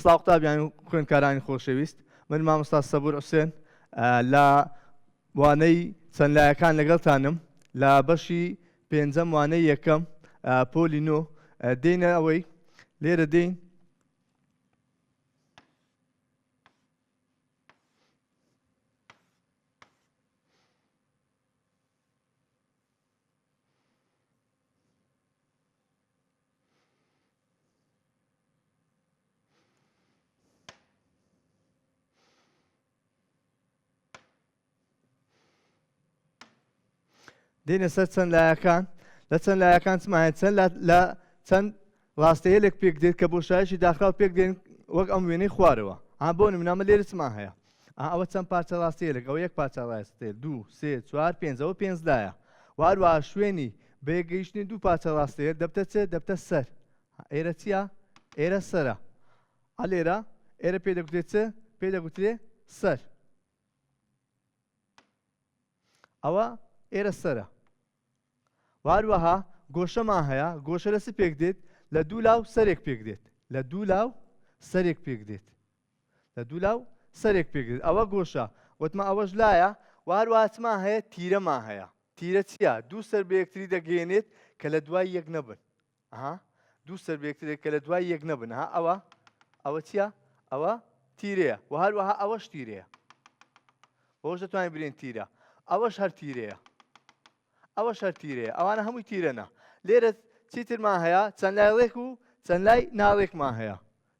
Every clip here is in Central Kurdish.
سڵاو قوتابیان و خوێندکارانی خۆشەویست، من مامۆستا سەبور حوسێن لە وانەی چەند لایەکان لەگەڵتانم لە بەشی پێنجەم وانەی یەکەم پۆلی نۆ دێنە ئەوەی لێرە دێین دێنە سەر چەند لایەکان لە چەند لایەکان چمایە لە چەند ڕاستەیەلێک پێک دێت کە بۆشایشی داخراو پێک دێن وەک ئەم وێنەی خوارەوە بۆ نمونامە لێرە چمان هەیە ئەوە چەند پارچە ڕاستەیەلێک ئەوە یەک پارچە ڕاستەیەک 2 3 4 5 ئەوە 5 لایە واروها شوێنی بەیەکگەیشتنی دوو پارچە ڕاستەیەک دەبتە چێ دەبتە سەر ئێرە چییە؟ ئێرە سەرە لێرە ئێرە پێ دەگوترێت چ؟ پێ دەگوترێ سەر ئەوە ئێرە سەرە واروەها گۆشەمان هەیە گۆشە لە چ پێک دێت لە دوو لاو سەرێک پێک دێت لە دوو لاو سەرێک پێک دێت لە دوو لاو سەرێک پێک دێت ئەوە گۆشە وتمە ئەوەش لایە واروها چمان هەیە تیرەمان هەیە تیرە چییە؟ دوو سەر بە یەکتری دەگەێنێت کە لە دوای یەک نەبن دوو سەر بە یەکتری کە لە دوای یەک نەبن ئەوە چییە؟ ئەوە تیرەیە و هەروەها ئەوەش تیرەیە بۆش دەتوانین برێن تیرە ئەوەش هەر تیرەیە ئەوەش هەر تیرەیە ئەوانە هەمووی تیرەنە لێرە چیترمان هەیە چەند لایەڵێک و چەند لای ناڵێکمان هەیە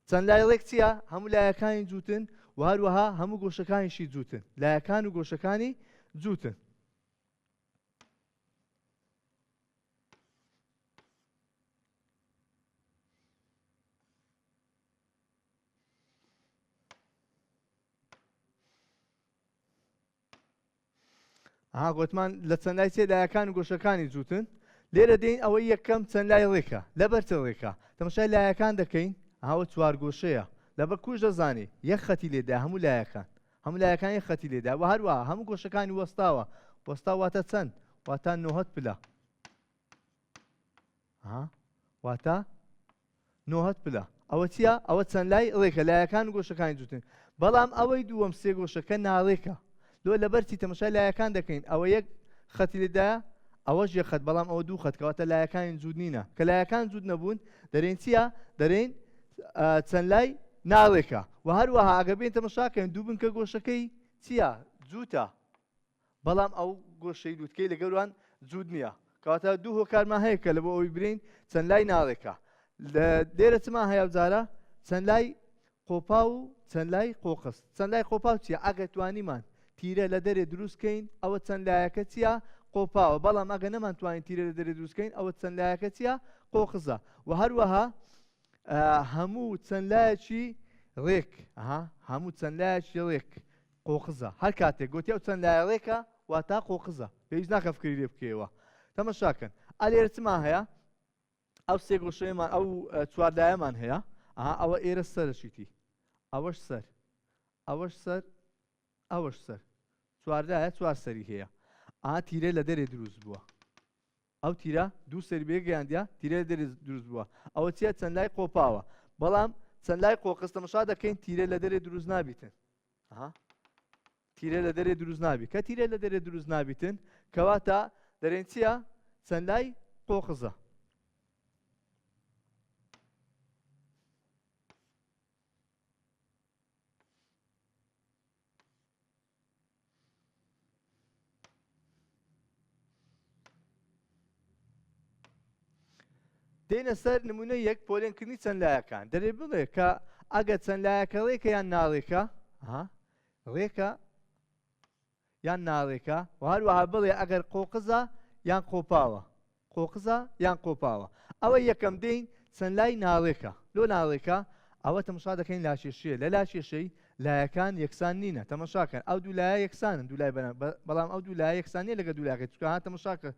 چەند لایەڵێک چییە؟ هەموو لایەکانی جووتن و هەروەها هەموو گۆشەکانیشی جووتن لایەکان و گۆشەکانی جووتن گوتمان لە چەند لای چێ لایەکان و گۆشەکانی جووتن لێرە دێین ئەوەی یەکەم چەند لای ڕێکە لەبەر چ ڕێکە تەماشای لایەکان دەکەین ئەوە چوار گۆشەیە لەبەر کوژ دەزانی یەک خەتی لێدا هەموو لایەکان یەک خەتی لێدا و هەروەها هەموو گۆشەکانی وەستاوە وەستا واتە چەند؟ واتە 90 پلە واتە 90 پلە ئەوە چییە؟ ئەوە چەند لای ڕێکە لایەکان و گۆشەکانی جووتن بەڵام ئەوەی دووەم سێ گۆشەکە ناڕێکە لۆ لەبەرچی تەماشای لایەکان دەکەین ئەوە یەک خەتی لێدایە ئەوەش یەک خەت بەڵام ئەوە دوو خەت کەواتە لایەکانی جوود نینە کە لایەکان جوود نەبوون دەرێن چییە؟ دەرێن چەند لای ناڕێکە و هەروەها ئەگەر بێن تەماشاکەین دوو بنکە گۆشەکەی چییە؟ جووتە بەڵام ئەو گۆشەی لووتکەی لەگەڵوان جوود نییە کەواتە دوو هۆکارمان هەیە کە لە بۆ ئەوی برین چەند لای ناڕێکە لێرە چمان هەیە بجارە چەند لای قۆپا و چەند لای قۆقست چەند لای قۆپا چییە؟ ئەگەر توانیمان تیرە لە دەرێ دروستکەین ئەوە چەند لایەکە چییە؟ قۆپاوە بەڵام ئەگە نەمانتوانین تیرە لە دەرێ دروستکەین ئەوە چەند لایەکە چییە؟ قۆقزە و هەروەها هەموو چەند لایەکی ڕێک هەموو چەند لایەکی ڕێک قۆقزە هەر کاتێک گوتی ئەو چەند لایە ڕێکە واتە قۆقزە پێویست ناکە فکری لێ بکەیەوە تەماشاکەن لێرە چمان هەیە ئەو سێ گۆشەیەمان ئەو چوار لایەمان هەیە ئەوە ئێرە سەرشیتی ئەوەش سەر ئەوەش سەر ئەوەش سەر چواردایە چوار سەری هەیە تیرە لە دەرێ دروست بووە ئەو تیرە دوو سەری بێگەیاندیا تیرە لە دەرێ دروست بووە ئەوە چیە؟ چەند لای قۆپاوە بەڵام چەند لای قۆقست تەماشا دەکەین تیرە لە دەرێ دروست نابیتن تیرە لە دەرێ دروست نابی کە تیرە لە دەرێ دروست نابیتن کەواتە دەرێن چییە؟ چەند لای قۆقزە دێنە سەر نمونە یەک پۆلێنکردنی چەند لایەکان دەرێ بڵێ کە ئەگە چەند لایەکە ڕێکە یان ناڕێکە ڕێکە یان ناڕێکە و هەروەها بڵێ ئەگەر قۆقزە یان قۆپاوە قۆقزە یان قۆپاوە ئەوە یەکەم دێین چەند لای ناڕێکە لۆ ناڕێکە ئەوە تەماشا دەکەین لاشێشیە لە لاشێشەی لایەکان یەکسان نینە تەماشاکەن ئەو دوو لایە یەکسانن دوو لای بەرامبەر بەڵام ئەو دوو لایە یەکسانیە لەگە دوو لایەکە چونکە تەماشاکە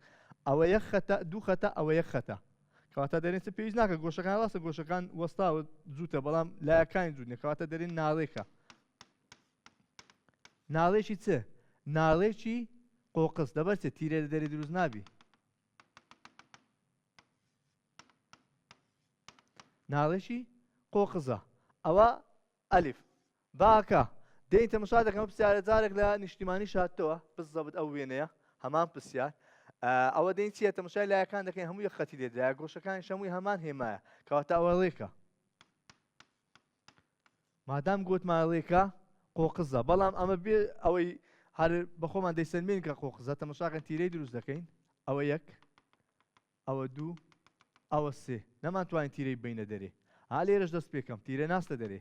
ئەوە یەک خەتە دوو خەتە ئەوە یەک خەتە کەواتە دەرێن چ پێویست ناکە گۆشەکان ڕاستە گۆشەکان وەستاوە جووتە بەڵام لایەکانی جوود نییە کەواتە دەرێن ناڕێکە ناڵێکی چ؟ ناڵێکی قۆقز لەبەر چێ تیرە لە دەرێ دروست نابی ناڵێکی قۆقزە ئەوە ئەلیف باکە دێین تەماشا دەکەم پرسیارە جارێک لە نیشتیمانی هاتەوە بزەبت ئەو وێنەیە هەمان پرسیار ئەوە دەین چیە تەماشای لایەکان دەکەین هەموو یەک خەتی لێدرایە گۆشەکانی هەمووی هەمان هێمایە کەواتە ئەوە ڕێکە مادام گوتمان ڕێکە قۆقزە بەڵام ئەمە بێ ئەوەی هەر بەخۆمان دەیسەلمێن کە قۆقزە تەماشاکەن تیرەی دروست دەکەین ئەوە یەک ئەوە دوو ئەوە سێ نەمانتوانین تیرەی بینە دەرێ ها لێرەش دەست پێکەم تیرە ناستە دەرێ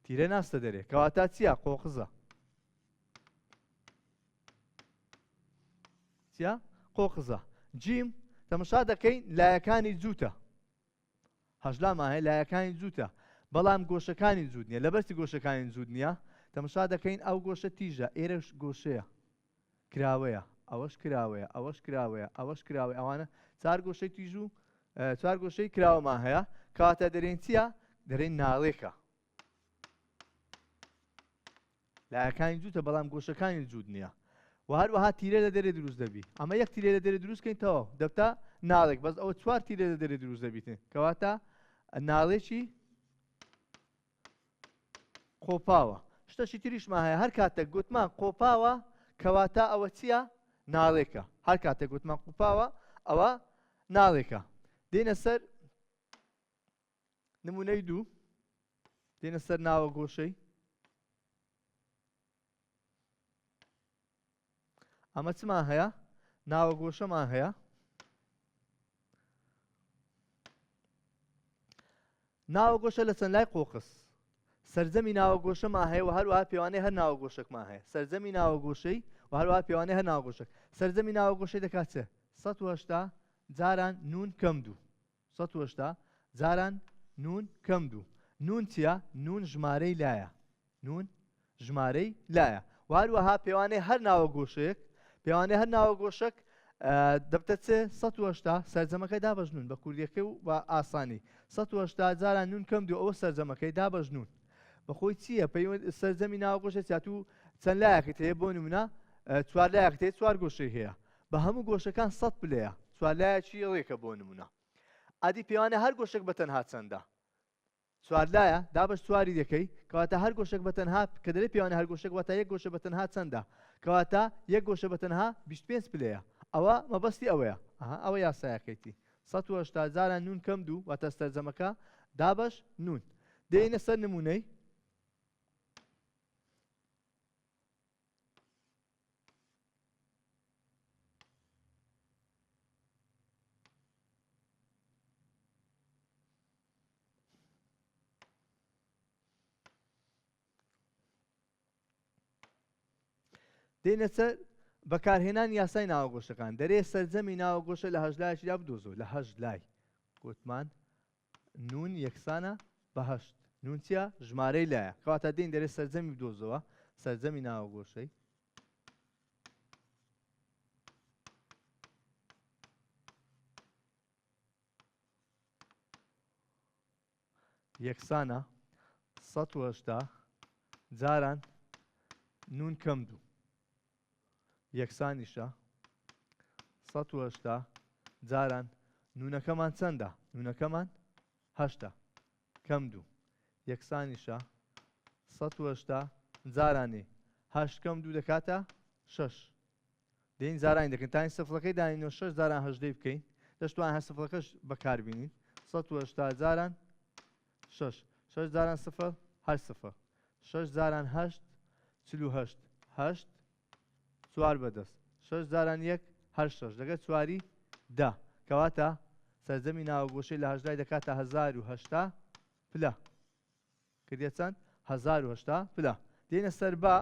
تیرە ناستە دەرێ کەواتە چییە قۆقزە چیە قۆقزە جیم تەماشا دەکەین لایەکانی جووتە هەژلامان هەیە لایەکانی جووتە بەڵام گۆشەکانی جووت نییە لەبەرچی گۆشەکانی جووت نییە تەماشا دەکەین ئەو گۆشە تیژە ئێرەش گۆشەیە کراوەیە ئەوەش کراوەیە ئەوەش کراوەیە ئەوەش کراوەیە ئەوانە چار گۆشەی تیژ و چوار گۆشەی کراوەمان هەیە کەواتە دەرێن چییە دەرێن ناڵێکە لایەکانی جووتە بەڵام گۆشەکانی جووت نییە و هەروەها تیرە لە دەرێ دروست دەبی ئەمە یەک تیرە لە دەرێ دروستکەینەوە دەبتە ناڵێک بەس ئەوە چوار تیرە لە دەرێ دروست دەبیتن کەواتە ناڵێکی قۆپاوە شتەشی تریشمان هەیە هەر کاتێک گوتمان قۆپاوە کەواتە ئەوە چییە ناڵێکە هەر کاتێک گوتمان قوپاوە ئەوە ناڵێکە دێنە سەر نمونەی دوو دێنە سەر ناوە گۆشەی ئەمە چمان هەیە ناوە گۆشەمان هەیە ناوە گۆشە لە چەند لای قۆقس سەرجەمی ناوە گۆشەمان هەیە و هەروەها پێوانەی هەر ناوە گۆشەکمان هەیە سەرجەمی ناوە گۆشەی و هەروەها پێوانەی هەر ناوە گۆشەک سەرجەمی ناوە گۆشەی دەکات چێ 180 جاران نون کەم دوو 180 جاران نون کەم دوو نون چییە نون ژمارەی لایە نون ژمارەی لایە و هەروەها پێوانەی هەر ناوە گۆشەیەک پێوانەی هەر ناوە گۆشەک دەبتە چێ 180 سەرجەمەکەی دابەژنون بە کوردیەکەی و بە ئاسانی 180 جاران نون کەم دوو ئەوە سەرجەمەکەی دابەژنون بەخۆی چییە سەرجەمی ناوە گۆشە چاتوو چەند لایەکت هەیە بۆ نمونە چوار لایەکت هەیە چوار گۆشەی هەیە بە هەموو گۆشەکان 100 پلەیە چوار لایەکی ڕێکە بۆ نمونە ئادی پێوانە هەر گۆشەک بەتەنها چەندە چوار لایە دابەش چواری دەکەی کەواتە هەر گۆشەک بەتەنها کە دەرێ پێوانە هەر گۆشەک واتە یەک گۆشە بەتەنها چەندە کەواتە یەک گۆشە بەتەنها 25 پلەیە ئەوە مەبەستی ئەوەیە ئەوە یاسایەکەیتی 180 جاران نون کەم دوو واتە سەرجەمەکە دابەش نون دێنە سەر نمونەی دێنە سەر بەکارهێنان یاسای ناوە گۆشەکان دەرێ سەرجەمی ناوە گۆشە لە هەژلایەکیدا بدۆزەوە لە هەژ لای گوتمان نون یەکسانە بە هەشت نون چییە ژمارەی لایە کەواتە دێن دەرێ سەرجەمی بدۆزەوە سەرجەمی ناوە گۆشەی یەکسانە 180 جاران نون کەم دوو یەکسانیشە 180 جاران نونەکەمان چەندە نونەکەمان هەشتە کەم دوو یەکسانیشە 180 جارانی هەشت کەم دوو دەکاتە 6 دێن زارانی دەکەین تا سفڵەکەی داینەوە 6 جاران هەژدەی بکەین دەشتوان هەر سفڵەکەش بەکاربینین 180 جاران 6 6 جاران سفڵ هەر سفڵ 6 جاران هەشت 48 هەشت چوار بەدەست 6 جاران یەک هەر 6 دەگەت چواری دا کەواتە سەرجەمی ناوە گۆشەی لە هەژدای دەکاتە 1080 پلە کردیە چەند 1080 پلە دێنە سەر بە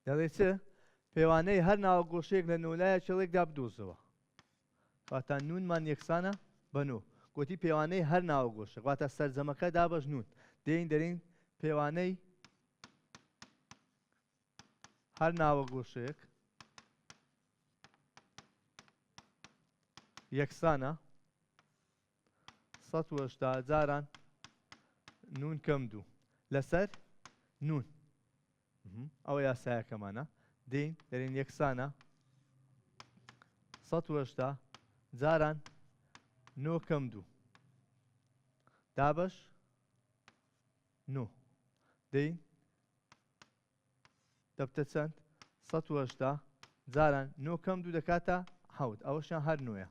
دەڵێ چ پێوانەی هەر ناوە گۆشەیەک لە نۆلایە چێڵێکدا بدۆزەوە واتە نونمان یەکسانە بە نۆ گوتی پێوانەی هەر ناوە گۆشە واتە سەرجەمەکە دابەش نون دێین دەرین پێوانەی هەر ناوە گۆشەیەک یەکسانە 180 جاران نون کەم 2 لەسەر نون ئەوە یاسایەکەمانە دێین دەرێن یەکسانە 180 جاران 9 کەم 2 دابەش 9 دێین دەبتە چەند 180 جاران 9 کەم 2 دەکاتە 7 ئەوەشیان هەر نوێە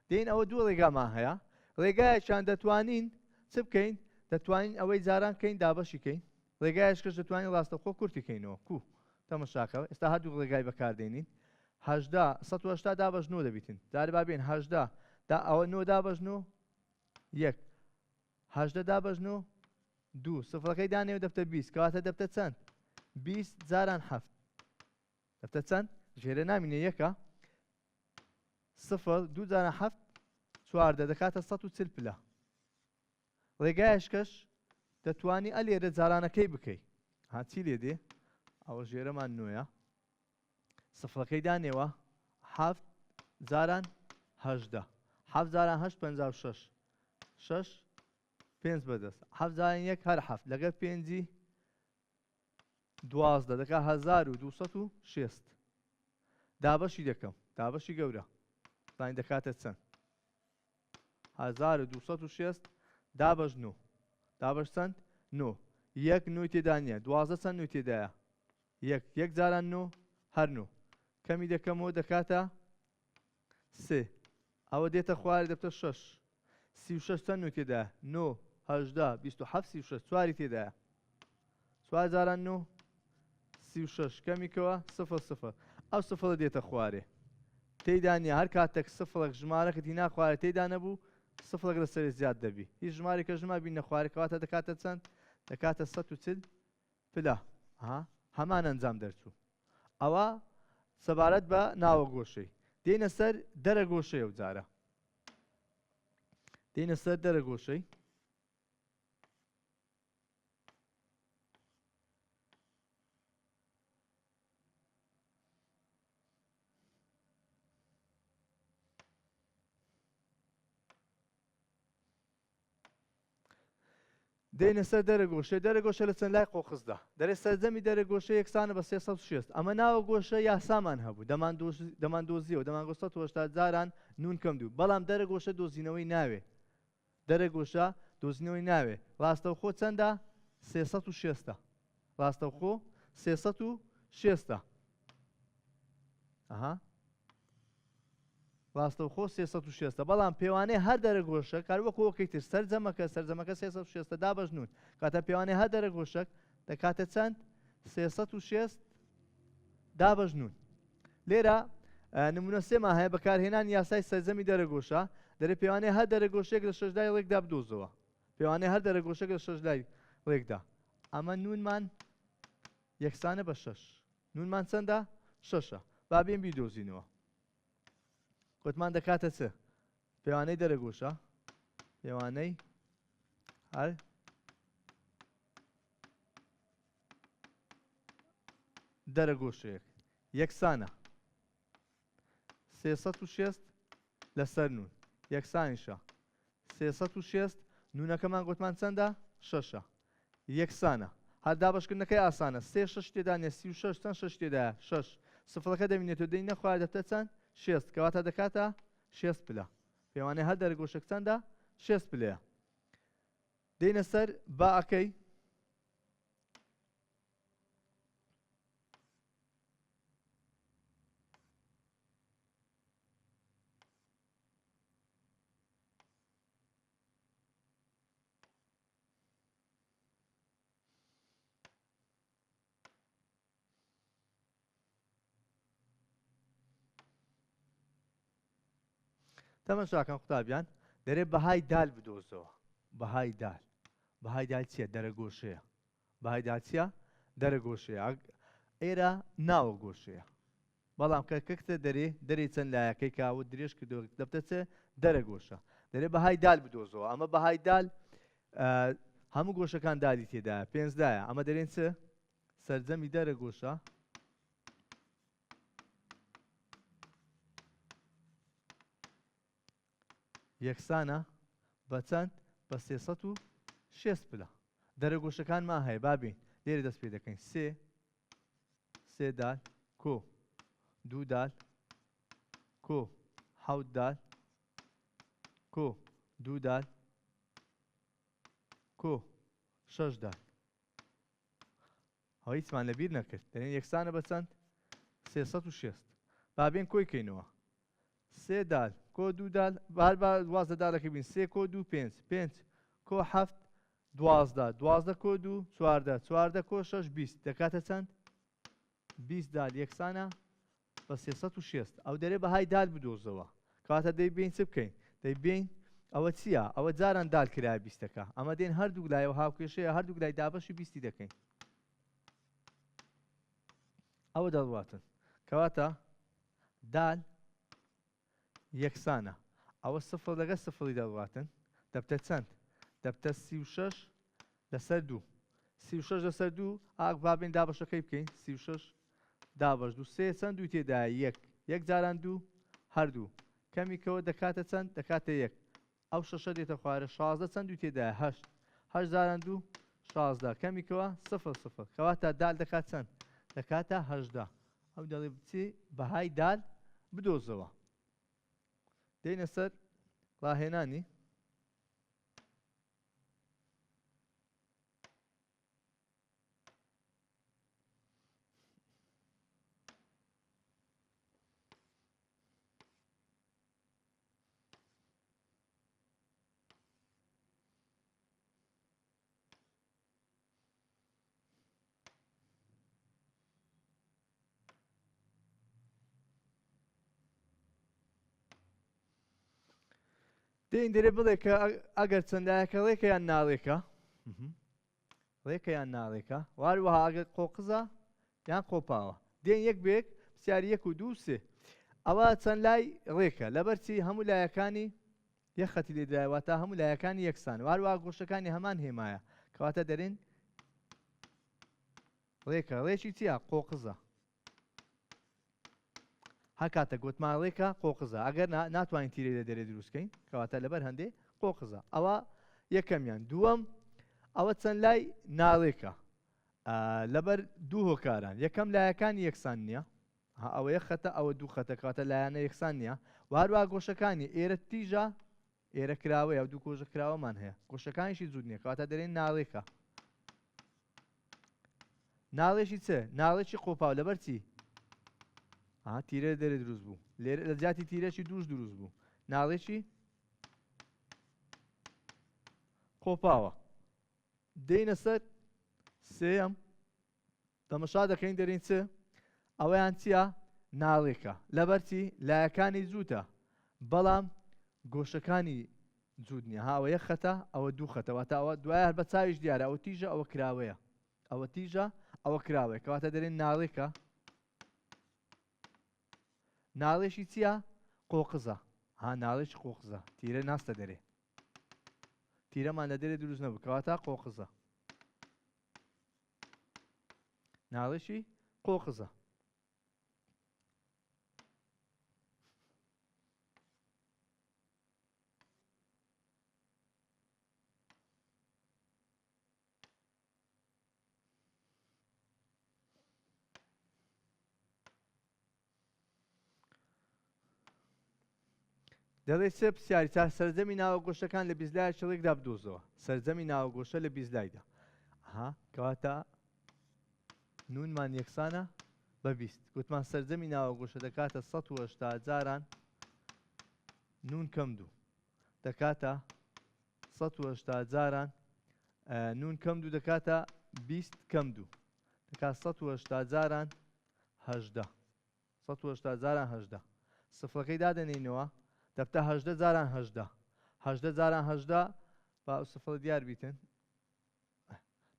دێین ئەوە دوو ڕێگامان هەیە ڕێگایەکیان دەتوانین چ بکەین دەتوانین ئەوەی جاران کەین دابەشی کەین ڕێگایەکەش دەتوانین ڕاستەوخۆ کورتی کەینەوە کو تەمەشاکەوە ئێستا هەردوو ڕێگای بەکاردێنین 180 دابەش 9 دەبیتن جارێ بابێن 18 ئەوە 9 دابەش 9 1 18 دابەش 9 2 سفرەکەی دانێوە دەبتە 20 کەواتە دەبتە چەند 20 جاران 7 دەبتە چەند ژێرە نامینێ یەکە 0 2 جاران 7 چواردە دەکاتە 140 پلە ڕێگایشکەش دەتوانی ئەلێرە جارانەکەی بکەی هاچی لێ دێ ئەوە ژێرەمان نوێە سفرەکەی دانێوە 7 جاران 18 7 جاران 8 56 6 5 بەدەست 7 جاران 1 هەر 7 لەگەڵ 5 12 دەکات 1260 دابەشی دەکەم دابەشی گەورە زانین دەکاتە چەند 1260 دابەش 9 دابەش چەند 9 1 نوێی تێدا نییە 12 چەند نوێی تێدایە 1 جاران 9 هەر 9 کەمی دەکەمەوە دەکاتە 3 ئەوە دێتە خوارێ دەبتە 6 36 چەند نوێی تێدایە 9 18 27 36 چواری تێدایە 4 جاران 9 36 کەمیکەوە 0 ئەو سفرە دێتە خوارێ تێیدا نییە هەر کاتێک سفرێک ژمارەکەتی ناخوارێ تێیدا نەبوو سفرێک لەسەر زیاد دەبی هیچ ژمارێکە ژما بین نەخوارێ کەواتە دەکاتە چەند دەکاتە 140 پلە هەمان ئەنجام دەرچوو ئەوە سەبارەت بە ناوە گۆشەی دێنە سەر دەرە گۆشەی ئەو جارە دێنە سەر دەرە گۆشەی دێنە سەر دەرە گۆشەی دەرە گۆشە لە چەند لای قۆقزدا دەرێ سەرجەمی دەرە گۆشە یەکسانە بە 360 ئەمە ناوە گۆشە یاسامان هەبوو دەمان دۆزیەوە دەمان 180 جاران نون کەم 2 بەڵام دەرە گۆشە دۆزینەوەی ناوێ دەرە گۆشە دۆزینەوەی ناوێ ڕاستەوخۆ چەندە 360 ڕاستەوخۆ 360 ڕاستەوخۆ 360 بەڵام پێوانەی هەر دەرە گۆشە کاروەکۆکەی تر سەرجەمەکە 360 دابەش نون کاتە پێوانەی هەر دەرە گۆشەک دەکاتە چەند 360 دابەش نون لێرە نمونە سێمان هەیە بەکارهێنان یاسای سەرجەمی دەرە گۆشە دەرێ پێوانەی هەر دەرە گۆشەیەک لە 6 لای ڕێکدا بدۆزەوە پێوانەی هەر دەرە گۆشەێک لە 6 لای ڕێکدا ئەمە نونمان یەکسانە بە 6 نونمان چەندە 6 بابێن بیدۆزینەوە گوتمان دەکاتە چ پێوانەی دەرە گۆشە پێوانەی هەر دەرە گۆشەیەک یەکسانە 360 لەسەر نون یەکسانیشە 360 نونەکەمان گوتمان چەندە 6 یەکسانە هەر دابەشکردنەکەی ئاسانە 3 6 تێدا نیە 36 چەند 6 تێدایە 6 سفرەکە دەبینێتەوە دەی نەخوارە دەبتە چەند 6 کەواتە دەکاتە 6 پلە پێوانەی هەر دەرە گۆشەک چەندە 6 پلەیە دێنە سەر باعەکەی تەمەشاکەن قوتابیان دەرێ بەهای دال بدۆزەوە بەهای دال چییە دەرە گۆشەیە بەهای دال چییە دەرە گۆشەیە ئێرە ناوە گۆشەیە بەڵام کە کەکتە دەرێ چەند لایەکەی کاوت درێژ کردو دەبتە چێ دەرە گۆشە دەرێ بەهای دال بدۆزەوە ئەمە بەهای دال هەموو گۆشەکان دالی تێدایە پێنجدایە ئەمە دەرێن چ سەرجەمی دەرە گۆشە یەکسانە بە چەند بە 360 پلە. دەرە گۆشەکانمان هەیە بابین لێرە دەست پێ دەکەین سێ دال کۆ 2 دال کۆ 7 دال کۆ 2 دال کۆ 6 دال. هەڵ هیچمان لەبیر نەکرد دەرێن یەکسانە بە چەند 360. بابێن کۆی کەینەوە 3 دال کۆ 2 دال بار 12 دالەکە بین 3 کۆ 2 5 5 کۆ 7 12 12 کۆ 2 14 14 کۆ 6 20 دەکاتە چەند 20 دال یەکسانە بە 360. ئەو دەرێ بەهای دال بدۆزەوە کاتە دەیبین چ بکەین دەیبین ئەوە چییە؟ ئەوە جاران دال کرایە 20ەکە ئەمە دێن هەردوو لایەوە هاوکێشەیە هەردوو لای دابەشی 20 دەکەین. ئەوە دەڵواتن کەواتە دال یەکسانە ئەوە سفر لەگە سفری دەڵواتن دەبتە چەند؟ دەبتە 36 لەسەر 2 36 لەسەر 2 ئاک بابێن دابەشەکەی بکەین 36 دابەش 2 سێ چەند دوو تێدایە یەک جاران 2 هەردوو کەمیکەوە دەکاتە چەند دەکاتە 1 ئەو شەشە دێتە خوارە 16 چەند دوو تێدایە 8 8 جاران 2 16 کەمیکەوە 0 کەواتە دال دەکات چەند دەکاتە 18. ئەو دەڵێ بچی بەهای دال بدۆزەوە دێنە سەر ڕاهێنانی دێن دەرێ بڵێ کە ئەگەر چەندایەکە ڕێکە یان ناڵێکە ڕێکە یان ناڵێکە واروەها ئەگەر قۆقزە یان قۆپاوە دێن یەک بێک پرسیاری 1 و 2 و 3 ئەوە چەند لای ڕێکە لەبەرچی هەموو لایەکانی یەک خەتی لێدرایواتە هەموو لایەکانی یەکسان واروەها گۆشەکانی هەمان هێمایە کەواتە دەرێن ڕێکە ڕێکی چییە قۆقزە هەر کاتە گوتمان ڕێکە قۆقزە ئەگەر ناتوانین تیرەی لە دەرێ دروستکەین کەواتە لەبەر هەندێ قۆقزە ئەوە یەکەمیان دووەم ئەوە چەند لای ناڵێکە لەبەر دوو هۆکاران یەکەم لایەکانی یەکسان نییە ئەوە یەک خەتە ئەوە دوو خەتە کاتە لایەنە یەکسان نییە واروها گۆشەکانی ئێرە تیژە ئێرە کراوەیە ئەو دوو کۆژە کراوەمان هەیە گۆشەکانیشی جوود نییە کەواتە دەرێن ناڵێکە ناڵێکی چ ناڵێکی قۆپاو لەبەر چی تیرە دەرێ دروست بوو لە جاتی تیرەکی دووش دروست بوو ناڵێکی قۆپاوە دێنە سەر سێەم تەمەشا دەکەین دەرین چ ئەوەیان چییە ناڵێکە لەبەرچی لایەکانی جووتە بەڵام گۆشەکانی جوود نییە ئەوە یەک خەتە ئەوە دوو خەتەواتە ئەوە دوای هەر بە چاویش دیارە ئەوە تیژە ئەوە کراوەیە ئەوە تیژە ئەوە کراوەیە کەواتە دەرێن ناڵێکە ناڵێکی چییە قۆقزە ناڵێکی قۆقزە تیرە ناستە دەرێ تیرەمان لە دەرێ دروست نەبوو کەواتە قۆقزە ناڵێکی قۆقزە دەڵێ سێ پرسیاری چار سەرجەمی ناوە گۆشەکان لە بیزلای شەڵێکدا بدۆزەوە سەرجەمی ناوە گۆشە لە بیزلایدا کەواتە نونمان یەکسانە بە 20 گوتمان سەرجەمی ناوە گۆشە دەکاتە 180 جاران نون کەم دوو دەکاتە 180 جاران نون کەم دوو دەکاتە 20 کەم دوو دەکات 180 جاران 18 180 جاران 18 سفرەکەی دادەنینەوە دەبتە 18 جاران 18 18 جاران 18 با سفر دیار بیتن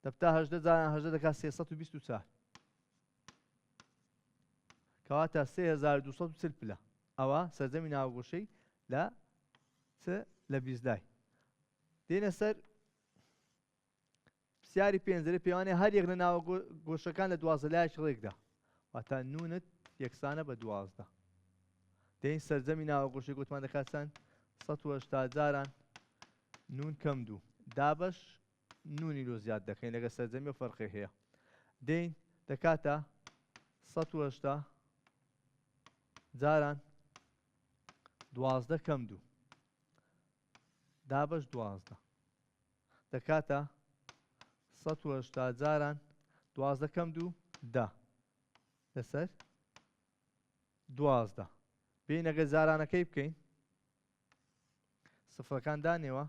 دەبتە 18 جاران 18 دەکات 324 کەواتە 3240 پلە ئەوە سەرجەمی ناوگۆشەی لە بیزلای دێنە سەر پرسیاری پێنجەرە پێوانێ هەر یەک لە ناوە گۆشەکان لە 12 لایەکی ڕێکدا واتە نونت یەکسانە بە 12 دەین سەرجەمی ناوە گۆشەی گوتمان دەکات چەند 180 جاران نون کەم 2 دابش نونی لۆ زیاد دەکەین لەگە سەرجەمی و فەرقی هەیە دەین دەکاتە 180 جاران 12 کەم 2 دابش 12 دەکاتە 180 جاران 12 کەم 2 10 لەسەر 12 بێین ئەگە جارانەکەی بکەین سفرەکان دانێەوە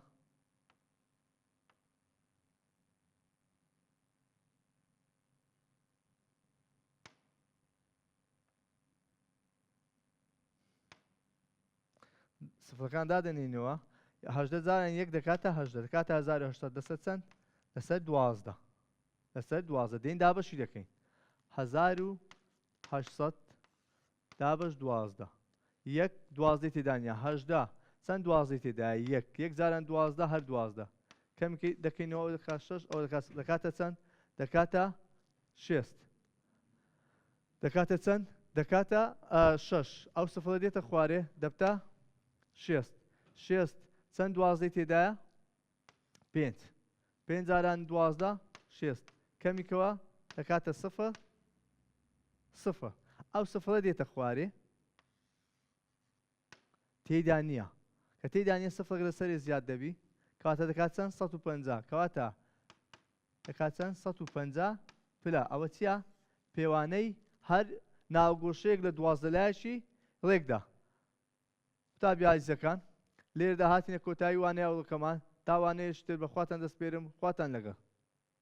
سفرەکان دادەنینەوە 18 جاران یەک دەکاتە 18 دەکاتە 1800 دەسەر چەند لەسەر 12 لەسەر 12 دێین دابەشی دەکەین 1800 دابش 12 یەک 12 تێدانیا 18 چەند 12 تێدا یەک جاران 12 هەر 12 کەمێکی دەکەینەوە دەکات 6 ئەوە دەکاتە چەند دەکاتە 6 دەکاتە چەند دەکاتە 6 ئەو سفرە دێتە خوارێ دەبتە 6 چەند 12 تێدایە 5 جاران 12 6 کەمیکەوە دەکاتە 0 ئەو سفرە دێتە خوارێ تێیدا نییە کە تێیدا نییە سفرەك لەسەرێ زیاد دەبی کەواتە دەکات چەند 150 کەواتە دەکات چەند 150 پلە ئەوە چییە پێوانەی هەر ناوگۆشەیەک لە 12 لایەکی ڕێکدا قوتابی عەزیزەکان لێرەدا هاتینە کۆتایی وانەیە ئەوڵەکەمان تا وانەیەشتر بەخواتان دەسپێرم خواتان لەگەڵ